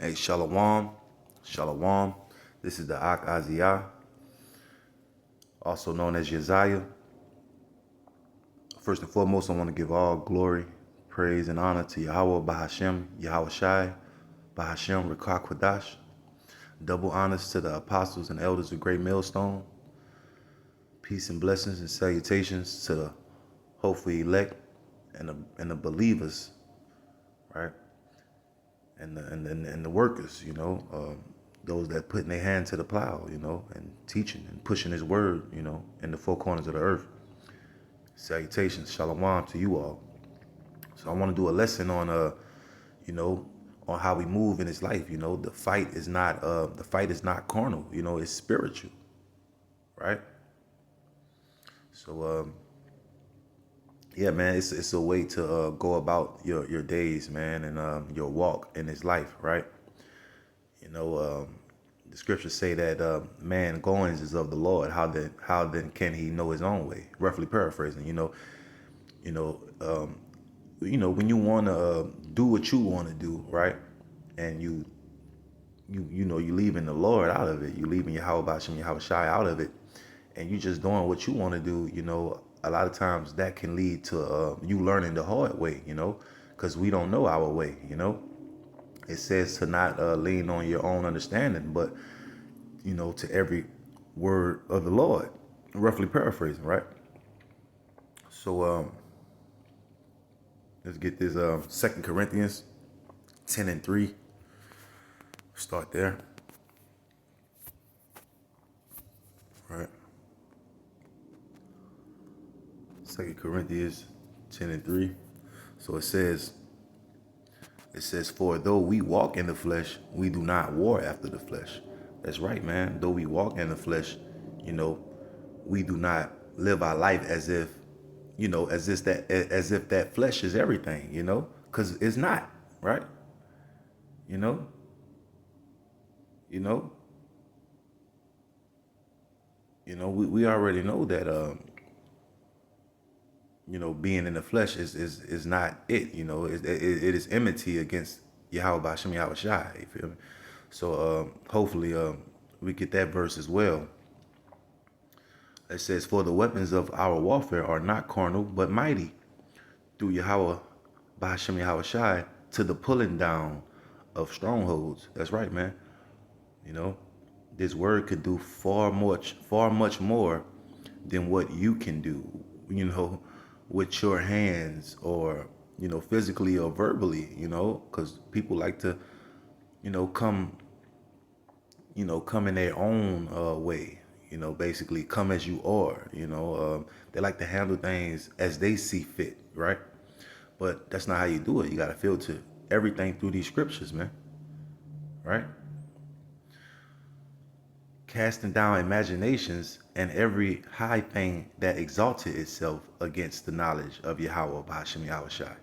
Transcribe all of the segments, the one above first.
Hey, Shalom. Shalom. This is the Ak Aziyah, also known as Yaziah. First and foremost, I want to give all glory, praise, and honor to Yahweh Bahashem, Yahweh Shai, Bahashem Rekah Kwadash. Double honors to the apostles and elders of Great Millstone. Peace and blessings and salutations to the hopefully elect and the believers, right? And the workers, those that putting their hand to the plow, and teaching and pushing His word, in the four corners of the earth. Salutations, shalom to you all. So I want to do a lesson on, on how we move in this life. The fight is not carnal. It's spiritual, right? So yeah, man, it's a way to go about your days, man, and your walk in this life, right? The scriptures say that man goings is of the Lord. How then can he know his own way? Roughly paraphrasing, when you want to do what you want to do, right, and you leaving the Lord out of it, you leaving Yahweh Bashem, Yahweh Shai out of it, and you just doing what you want to do, a lot of times that can lead to you learning the hard way, because we don't know our way, It says to not lean on your own understanding, but, to every word of the Lord, roughly paraphrasing, right? So let's get this 2 Corinthians 10:3. Start there. Right. 2 Corinthians 10:3. So it says, for though we walk in the flesh, we do not war after the flesh. That's right, man. Though we walk in the flesh, we do not live our life as if that flesh is everything, because it's not, right? You know, we already know that being in the flesh is not it. It is enmity against Yahweh Bashem, Yahweh Shai. You feel me? So hopefully we get that verse as well. It says, for the weapons of our warfare are not carnal, but mighty through Yahweh Bashem, Yahweh Shai, to the pulling down of strongholds. That's right, man. This word could do far much more than what you can do, with your hands or, physically or verbally, because people like to, come in their own way, basically come as you are, they like to handle things as they see fit, right? But that's not how you do it. You got to filter everything through these scriptures, man, right? Casting down imaginations and every high thing that exalted itself against the knowledge of Yahweh Bahashem Yahweh Shai,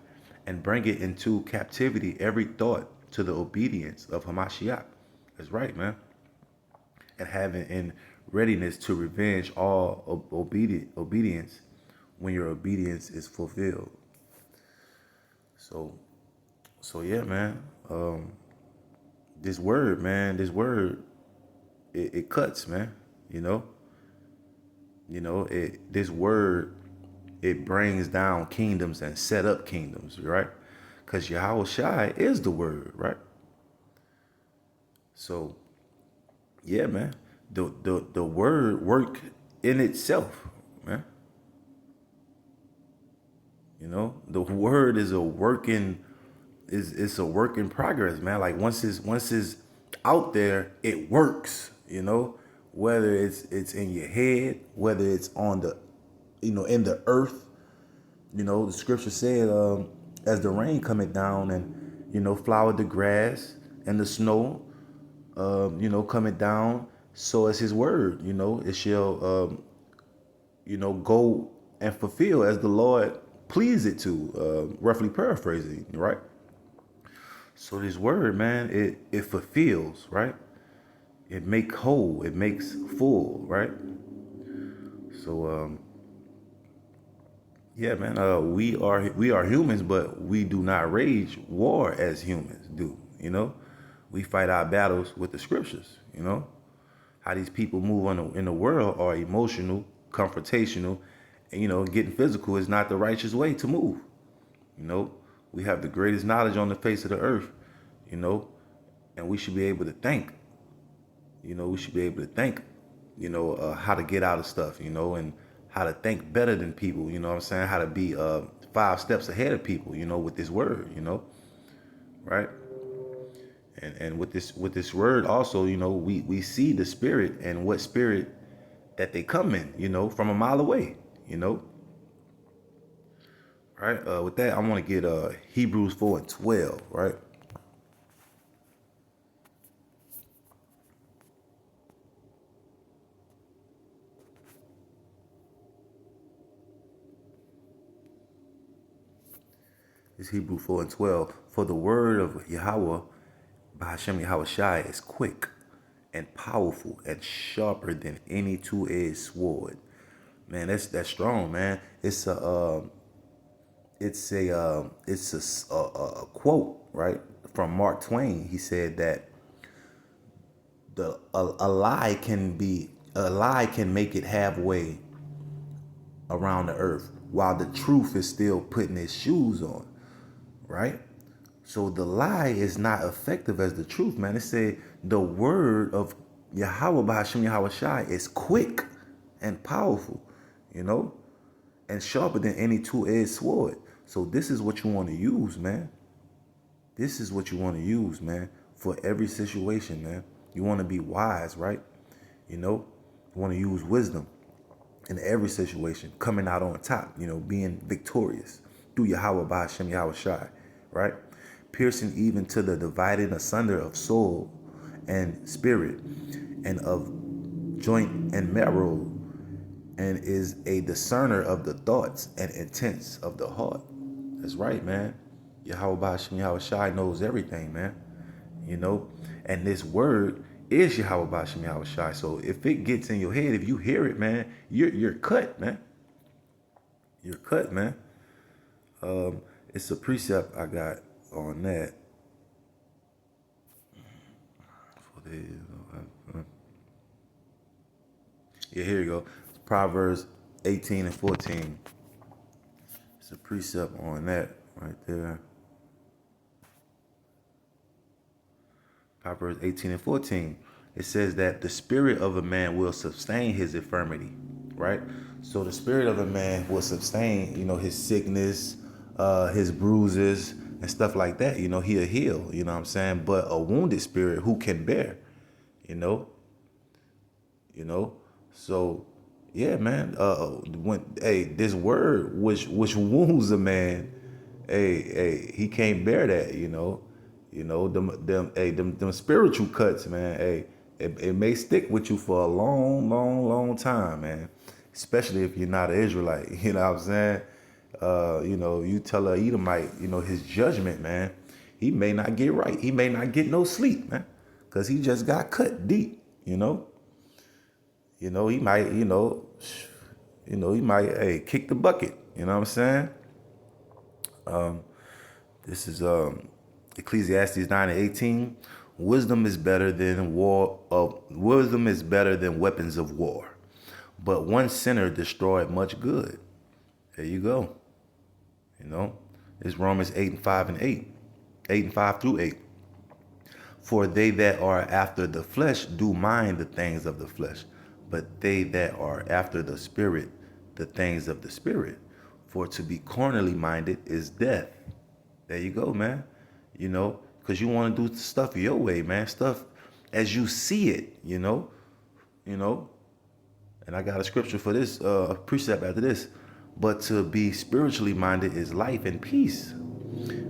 and bring it into captivity every thought to the obedience of Hamashiach. That's right, man. And having in readiness to revenge all obedience when your obedience is fulfilled. So yeah, man. This word, it cuts, man. This word, it brings down kingdoms and set up kingdoms, right? Because Yahweh Shai is the word, right? So yeah, man, the word work in itself, man. The word is a work in progress, man. Like once it's out there, it works, whether it's in your head, whether it's on the, in the earth. The scripture said, as the rain cometh down and, flowered the grass and the snow, cometh down, so is his word, it shall, go and fulfill as the Lord please it to, roughly paraphrasing, right? So this word, man, it fulfills, right? It makes whole, it makes full, right? So yeah, man, we are humans, but we do not rage war as humans do, We fight our battles with the scriptures, you know? How these people move in the world are emotional, confrontational, and getting physical is not the righteous way to move. You know, we have the greatest knowledge on the face of the earth, you know, and we should be able to think. We should be able to think, how to get out of stuff, and how to think better than people, you know what I'm saying? How to be 5 steps ahead of people, with this word, right? And with this word also, we see the spirit and what spirit that they come in, from a mile away, you know. Right? With that, I want to get Hebrews 4:12, right? It's Hebrews 4:12. For the word of Yahweh by Hashem Yahweh Shai is quick and powerful and sharper than any two-edged sword. Man, that's strong, man. It's a quote, right, from Mark Twain. He said that a lie can make it halfway around the earth while the truth is still putting its shoes on, right? So the lie is not effective as the truth, man. It said the word of Yahweh by Hashem Yahweh Shai is quick and powerful, you know, and sharper than any two-edged sword. So this is what you want to use, man. This is what you want to use, man, for every situation, man. You want to be wise, right? You want to use wisdom in every situation, coming out on top, being victorious through Yahweh by Hashem Yahweh Shai, right? Piercing even to the dividing asunder of soul and spirit and of joint and marrow, and is a discerner of the thoughts and intents of the heart. That's right, man. Yahweh by Hashem Yahweh Shai knows everything, man. And this word is Yahweh by Hashem Yahweh Shai. So if it gets in your head, if you hear it, man, you're cut, man. You're cut, man. It's a precept I got on that. Yeah, here you go. It's Proverbs 18 and 14. It's a precept on that right there. Proverbs 18 and 14. It says that the spirit of a man will sustain his infirmity, right? So the spirit of a man will sustain, his sickness, his bruises, and stuff like that. He'll heal, you know what I'm saying? But a wounded spirit, who can bear, you know? So yeah, man. This word which wounds a man, he can't bear that, them spiritual cuts, man. It may stick with you for a long, long, long time, man. Especially if you're not an Israelite, you know what I'm saying? You tell a Edomite, his judgment, man. He may not get right. He may not get no sleep, man, because he just got cut deep, he might, he might, kick the bucket. You know what I'm saying? This is Ecclesiastes 9:18. Wisdom is better than war. Wisdom is better than weapons of war, but one sinner destroyed much good. There you go. It's Romans 8:5 and 8, 8:5 through 8. For they that are after the flesh do mind the things of the flesh, but they that are after the spirit, the things of the spirit. For to be carnally minded is death. There you go, man. Because you want to do stuff your way, man. Stuff as you see it, And I got a scripture for this, precept after this. But to be spiritually minded is life and peace.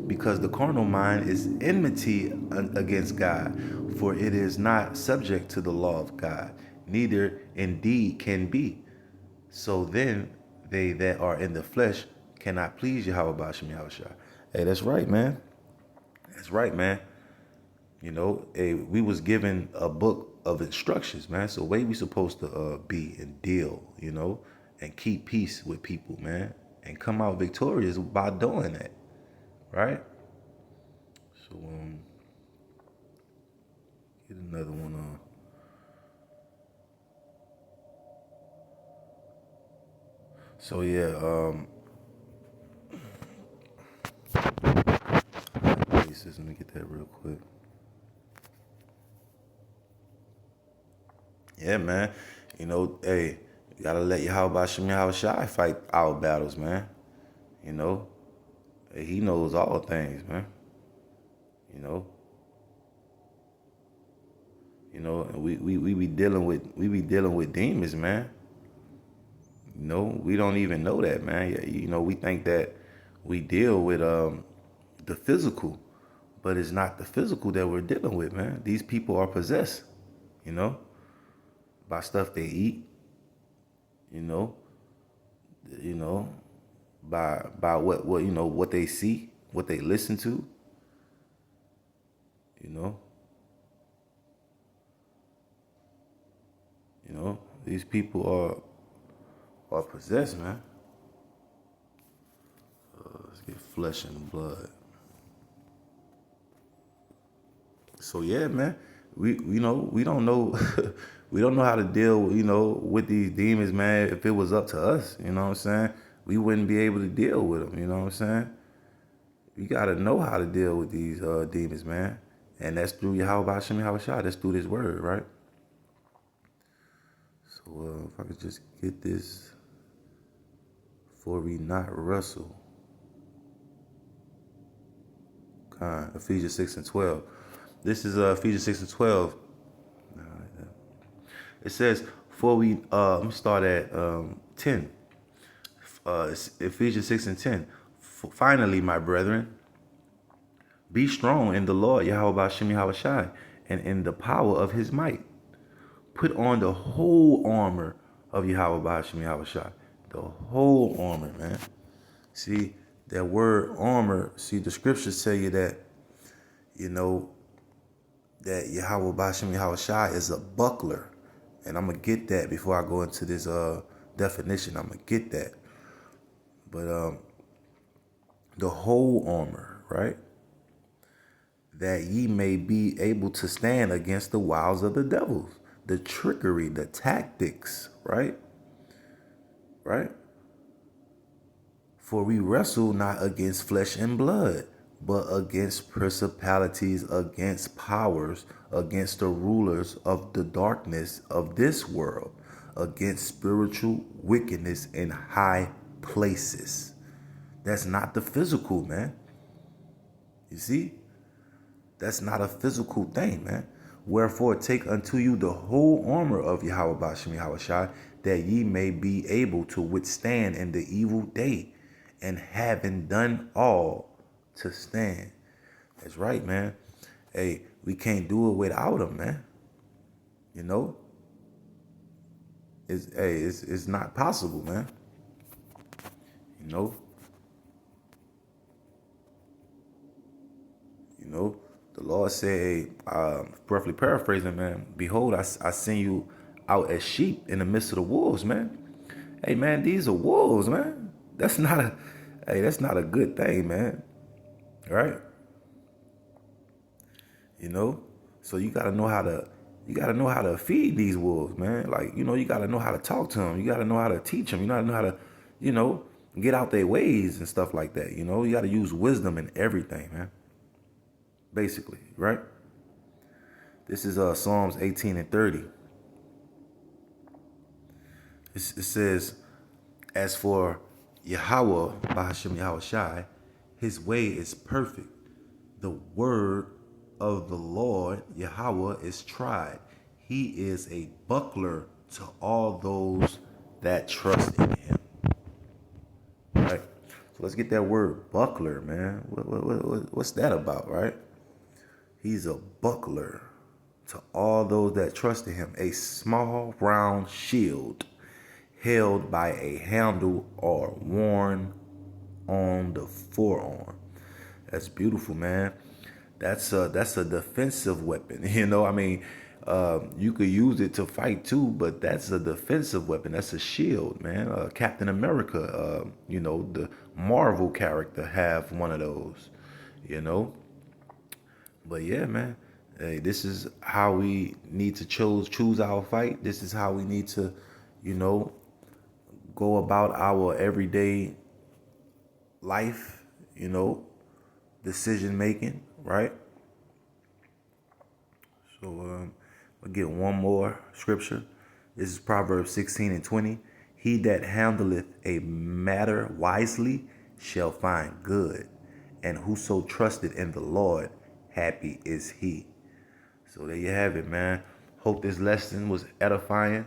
Because the carnal mind is enmity against God, for it is not subject to the law of God, neither indeed can be. So then they that are in the flesh cannot please Yahweh Bashim Yahushua. Hey, that's right, man. That's right, man. We was given a book of instructions, man. So way we supposed to be and deal, and keep peace with people, man, and come out victorious by doing that, right? So another one on. So yeah, let me get that real quick. Yeah, man. Hey, you gotta let Yahweh Shem Yahweh Shai fight our battles, man. You know, hey, he knows all things, man. You know, and we be dealing with demons, man. We don't even know that, man. Yeah, we think that we deal with the physical, but it's not the physical that we're dealing with, man. These people are possessed, you know, by stuff they eat, you know, you know, by what what they see, what they listen to, you know, these people are possessed, man. Let's get flesh and blood. So yeah, man, we don't know we don't know how to deal with these demons, man. If it was up to us, you know what I'm saying, we wouldn't be able to deal with them. You know what I'm saying? You got to know how to deal with these demons, man, and that's through Yahweh Shem Yahweh Shai. That's through this word, right? So if I could just get this, for we not wrestle. Ephesians 6:12. This is Ephesians 6:12. It says, for we, let me start at 10. It's Ephesians 6:10. Finally, my brethren, be strong in the Lord, Yahweh Shem Yahweh Shai, and in the power of his might. Put on the whole armor of Yahweh Shem Yahweh Shai. The whole armor, man. See, that word armor, see, the scriptures tell you that, you know, that Yahweh Bashem Yahweh Shai is a buckler. And I'm going to get that before I go into this definition. I'm going to get that. But the whole armor, right? That ye may be able to stand against the wiles of the devils, the trickery, the tactics, right? Right? For we wrestle not against flesh and blood, but against principalities, against powers, against the rulers of the darkness of this world, against spiritual wickedness in high places. That's not the physical, man. You see? That's not a physical thing, man. Wherefore take unto you the whole armor of Yahweh Bashem Yahweh Shai, that ye may be able to withstand in the evil day, and having done all, to stand. That's right, man. Hey, we can't do it without him, man. You know? It's not possible, man. You know? The Lord said, roughly paraphrasing, man, behold, I send you out as sheep in the midst of the wolves, man. Hey, man, these are wolves, man. That's not a good thing, man. Right? So you gotta know how to feed these wolves, man. Like, you gotta know how to talk to them. You gotta know how to teach them. You gotta know how to, get out their ways and stuff like that. You gotta use wisdom in everything, man. Basically, right? This is Psalms 18:30. It says, as for Yahweh, Bahashem Yahweh Shai, his way is perfect. The word of the Lord Yahweh is tried. He is a buckler to all those that trust in him. Right? So let's get that word buckler, man. What's that about, right? He's a buckler to all those that trust in him. A small round shield held by a handle or worn on the forearm. That's beautiful, man. That's a defensive weapon. You could use it to fight too, but that's a defensive weapon. That's a shield, man. Captain America, the Marvel character have one of those, But yeah, man, Hey, this is how we need to choose our fight. This is how we need to, you know, go about our everyday life, decision making, right? So we'll get one more scripture. This is Proverbs 16:20. He that handleth a matter wisely shall find good, and whoso trusted in the Lord, happy is he. So there you have it, man. Hope this lesson was edifying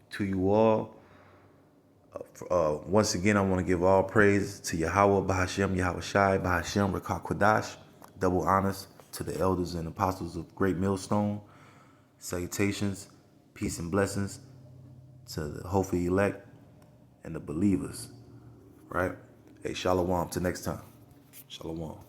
to you all. Once again, I want to give all praise to Yahweh, Bahashem, Yahweh Shai, Bahashem, Rakah Kodash. Double honors to the elders and apostles of Great Millstone. Salutations, peace and blessings to the hopeful elect and the believers, right? Hey, shalom. Till next time. Shalom.